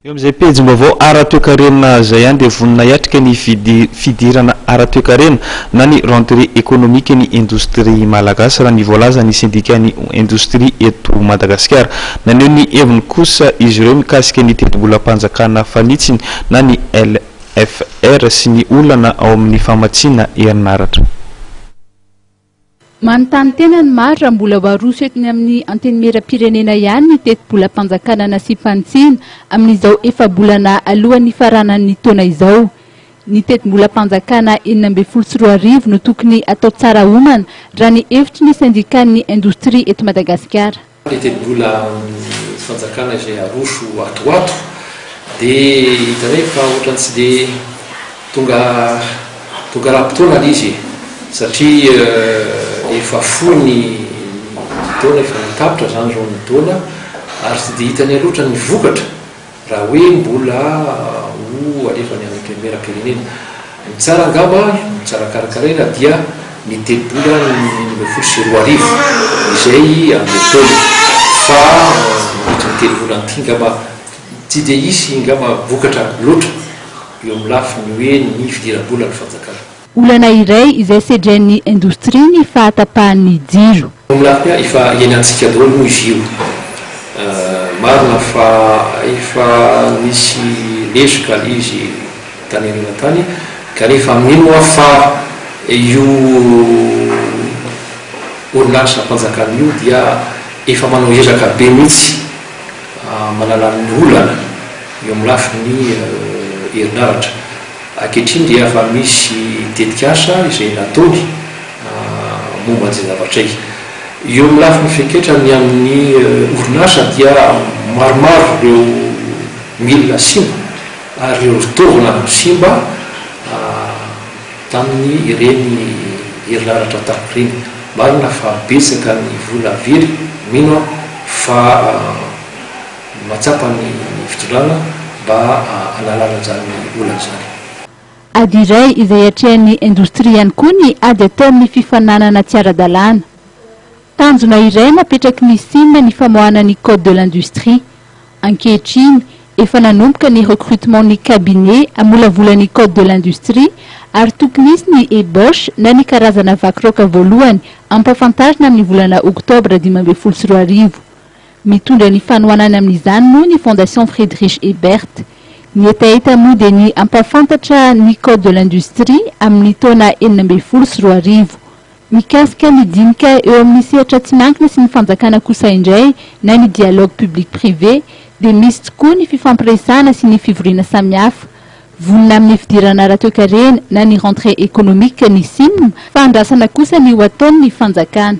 Eo amizay pejy mbavao ara-toekarena zay ihany dia vonina hiatrika ny fidirana ara-toekarena na ny rentrée économique ny industrie malagasy raha ny voalaza ny syndicat-ny industrie eto Madagasikara. Naneho ny heviny kosa izy ireo mikasika ny teti-bolam-panjakana fanitsiny na ny LFR sy ny olana ao amin'ny famatsiana herinaratra. Manontany tena ny maro raha mbola voaroso etiny amin'ny anteny mera-pirenena ihany ny teti-bolam-panjakana na sy fantsina amin'izao efa bolana alohan'ny faranan'ny taona izao. Ny teti-bolam-panjakana 12 no tokony atao tsara homana raha ny hevitry ny syndicat-ny industrie eto Madagasikara. Ny teti-bolam-panjakana izay aroso atoato dia hitanay fa ohatrany tsy dia tonga raha-potoana izy satria efa fony taona efa nitapitra zany zao ny taona ary tsy dia hitany loatra ny vokatra raha hoe mbola ho alefa ny amin'ny mera-pirenena. Ny tsara angamba ny tsara karakaraina dia ny teti-bola ny 12 izay amin'ny taona fa ny teti-bola ny ngamba tsy dia isy ngamba vokatra loatra eo amin'ny lafiny hoe ny fidiram-bola ny fanjakana. Olana iray izay sedran'ny industrie ny fahatapahan'ny jiro. Milafina efa iainantsika daholo moa izy io. Marina fa efa misy lesika izy tany arena tany kanefa mino fa io orinasa mpanjakana io dia efa manao ezaka be mihitsy manala ny olana eo amin'ny lafiny herinaratra. Ankehitriny dia efa misy tetikasa izay nataony momba an'izay zavatray. Eo amin'ny lafiny feketrany amin'ny orinasa dia maromaro ireo milina simba ary ireo fitaovana simba tamin'ny ireny herinaratra tapireny. Marina fa betsaka ny vola very mino fa matsapa ny fitondrana mba analana zany olana zany. Ady iray izay atrehan'ny industrie ihany koa ny ady ataon'ny fifananana tsy ara-dalàna. Tanjona iray napetraky ny simba ny famoahana ny code de l'industrie. Ankehitriny efa nanomboka ny recrutement ny cabinet amolavola ny code de l'industrie ary tokony misy ny ébauche na ny karazana vakiroka voalohany ampafantarina amin'ny volana oktobra 2022. Mitondra ny fanohanana amin'izany moa ny fondation Friedrich Ebert. Ny etaeta moa dia ny ampafantatra ny code de l'industrie amin'ny taona 2022. Mikasika ny dinika eo amin'ny sehatra tsy miankina sy ny fanjakana kosa indray na ny dialogue public privé dia misy tokoa ny fifampiresahana sy ny fivoriana samihafa. Vonina amin'ny fidirana ara-toekarena na ny rentrée économique ny SIM fa andrasana kosa ny ho ataon'ny fanjakana.